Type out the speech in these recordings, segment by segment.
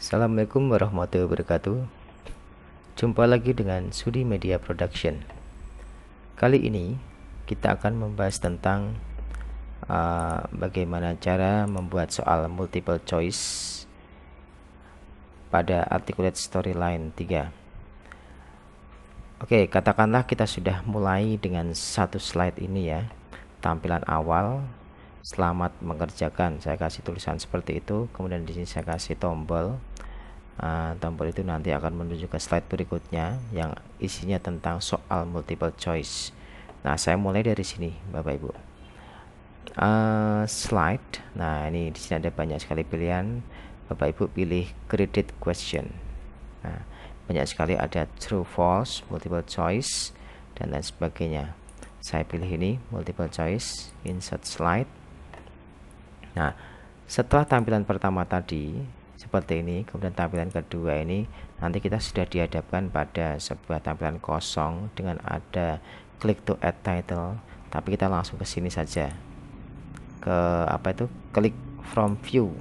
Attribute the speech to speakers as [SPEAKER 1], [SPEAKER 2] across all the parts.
[SPEAKER 1] Assalamualaikum warahmatullahi wabarakatuh. Jumpa lagi dengan Sudi Media Production. Kali ini kita akan membahas tentang bagaimana cara membuat soal multiple choice pada Articulate Storyline 3. Oke, katakanlah kita sudah mulai dengan satu slide ini ya. Tampilan awal, selamat mengerjakan. Saya kasih tulisan seperti itu. Kemudian di sini saya kasih tombol. Tombol itu nanti akan menuju ke slide berikutnya yang isinya tentang soal multiple choice. Nah, saya mulai dari sini, Bapak Ibu. Slide. Nah, ini di sini ada banyak sekali pilihan. Bapak Ibu pilih credit question. Nah, banyak sekali ada true, false, multiple choice dan lain sebagainya. Saya pilih ini multiple choice, insert slide. Nah, setelah tampilan pertama tadi seperti ini, kemudian tampilan kedua ini, nanti kita sudah dihadapkan pada sebuah tampilan kosong dengan ada click to add title, tapi kita langsung ke sini saja, ke click from view.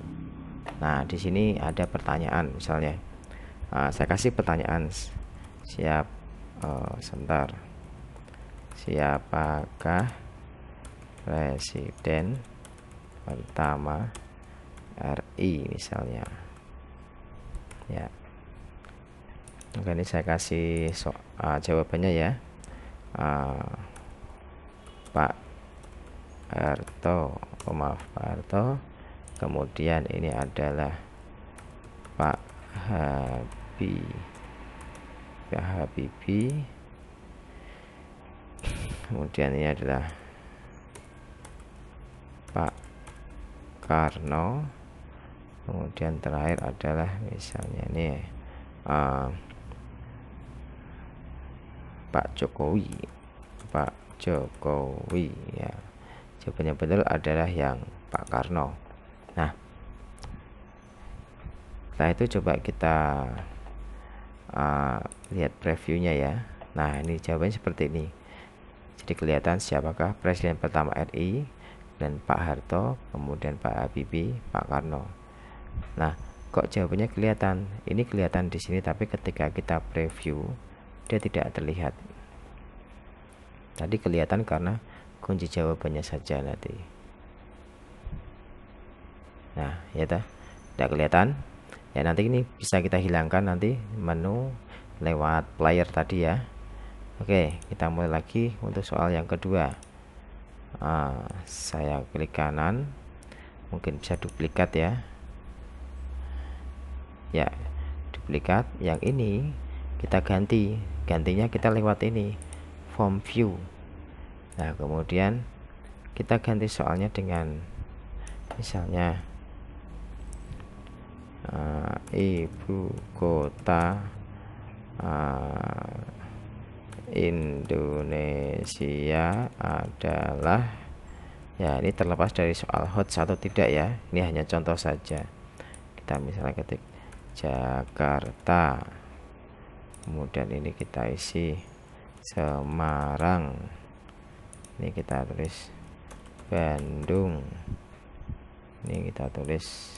[SPEAKER 1] Nah, di sini ada pertanyaan misalnya. Saya kasih pertanyaan, sebentar, siapakah presiden pertama RI misalnya ya. Oke, ini saya kasih jawabannya ya. Pak Harto, Pak Harto. Kemudian ini adalah Pak Habibie. Kemudian ini adalah Pak Karno. Kemudian terakhir adalah misalnya ini Pak Jokowi ya. Jawabannya benar adalah yang Pak Karno. Nah, setelah itu coba kita lihat previewnya ya. Nah, ini jawabannya seperti ini. Jadi kelihatan siapakah presiden pertama RI, dan Pak Harto, kemudian Pak Habibie, Pak Karno. Nah, kok jawabannya kelihatan? Ini kelihatan di sini, tapi ketika kita preview dia tidak terlihat. Tadi kelihatan karena kunci jawabannya saja nanti. Nah, ya tidak kelihatan. Ya, nanti ini bisa kita hilangkan nanti menu lewat player tadi ya. Oke, kita mulai lagi untuk soal yang kedua. Saya klik kanan, mungkin bisa duplikat ya. Ya, duplikat. Yang ini kita gantinya kita lewat ini form view. Nah, kemudian kita ganti soalnya dengan misalnya ibu kota Indonesia adalah, ya ini terlepas dari soal hot atau tidak ya, ini hanya contoh saja. Kita misalnya ketik Jakarta, kemudian ini kita isi Semarang, ini kita tulis Bandung, ini kita tulis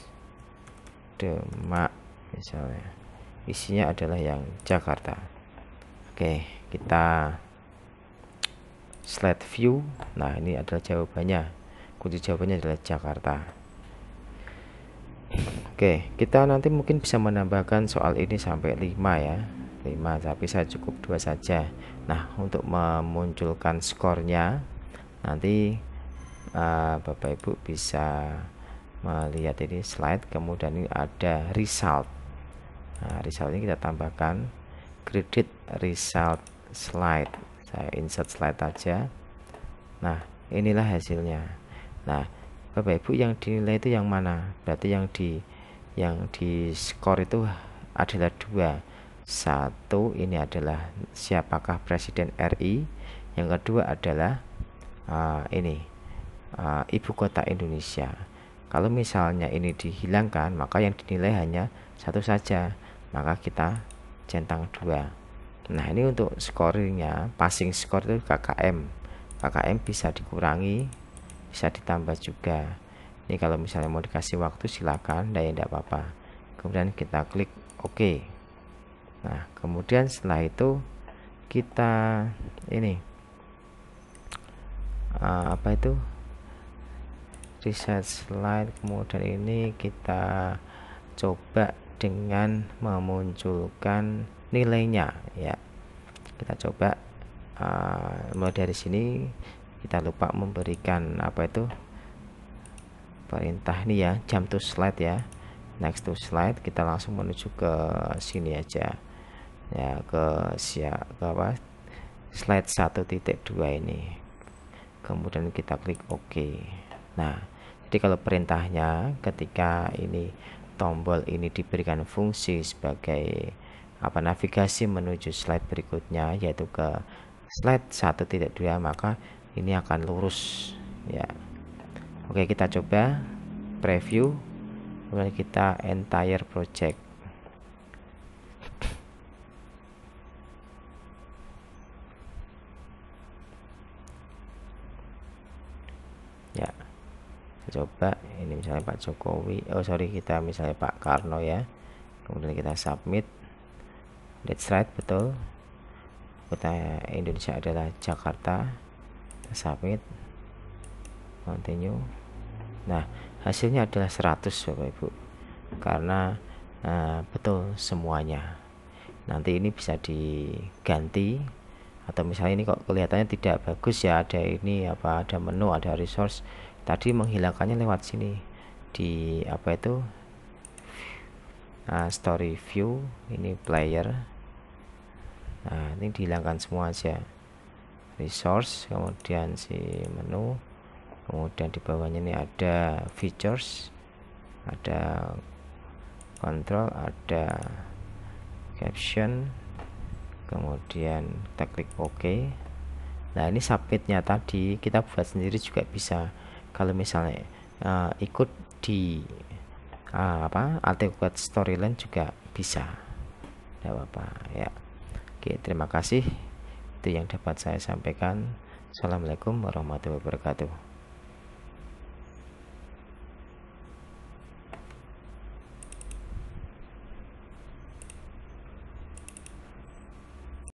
[SPEAKER 1] Demak misalnya, isinya adalah yang Jakarta. Oke, kita slide view. Nah, ini adalah jawabannya, kunci jawabannya adalah Jakarta. Oke, kita nanti mungkin bisa menambahkan soal ini sampai 5 ya, 5, tapi saya cukup 2 saja. Nah, untuk memunculkan skornya nanti Bapak Ibu bisa melihat ini slide, kemudian ini ada result. Nah, result ini kita tambahkan credit result slide. Saya insert slide aja. Nah, inilah hasilnya. Nah, Bapak Ibu, yang dinilai itu yang mana? Berarti yang di skor itu adalah 2. Satu, ini adalah siapakah presiden RI. Yang kedua adalah ibu kota Indonesia. Kalau misalnya ini dihilangkan, maka yang dinilai hanya satu saja, maka kita centang 2. Nah, ini untuk scoringnya, passing score itu KKM bisa dikurangi, bisa ditambah juga. Ini kalau misalnya mau dikasih waktu silakan, tidak apa-apa. kemudian kita klik OK. Nah, kemudian setelah itu kita ini apa itu, reset slide, kemudian ini kita coba dengan memunculkan nilainya ya. Kita coba mulai dari sini. Kita lupa memberikan apa itu perintah nih ya, jump to slide ya, next to slide. Kita langsung menuju ke sini aja ya, ke apa, slide 1.2 ini, kemudian kita klik OK. Nah, jadi kalau perintahnya ketika ini tombol ini diberikan fungsi sebagai apa, navigasi menuju slide berikutnya yaitu ke slide 1.2, maka ini akan lurus ya. Oke, kita coba preview, kemudian kita entire project. Ya, coba ini misalnya Pak Jokowi, kita misalnya Pak Karno ya, kemudian kita submit. That's right, betul, kota Indonesia adalah Jakarta. Kita submit, continue. Nah, hasilnya adalah 100 Bapak Ibu, karena betul semuanya. Nanti ini bisa diganti, atau misalnya ini kok kelihatannya tidak bagus ya, ada ini apa, ada menu, ada resource, tadi menghilangkannya lewat sini di apa itu story view, ini player. Nah, ini dihilangkan semua aja, resource, kemudian si menu, kemudian di bawahnya ini ada features, ada control, ada caption, kemudian kita klik OK. Nah, ini submitnya tadi kita buat sendiri juga bisa. Kalau misalnya ikut di apa, AutoCAD Storyline juga bisa, tidak apa-apa ya. Oke, terima kasih, itu yang dapat saya sampaikan. Assalamualaikum warahmatullahi wabarakatuh.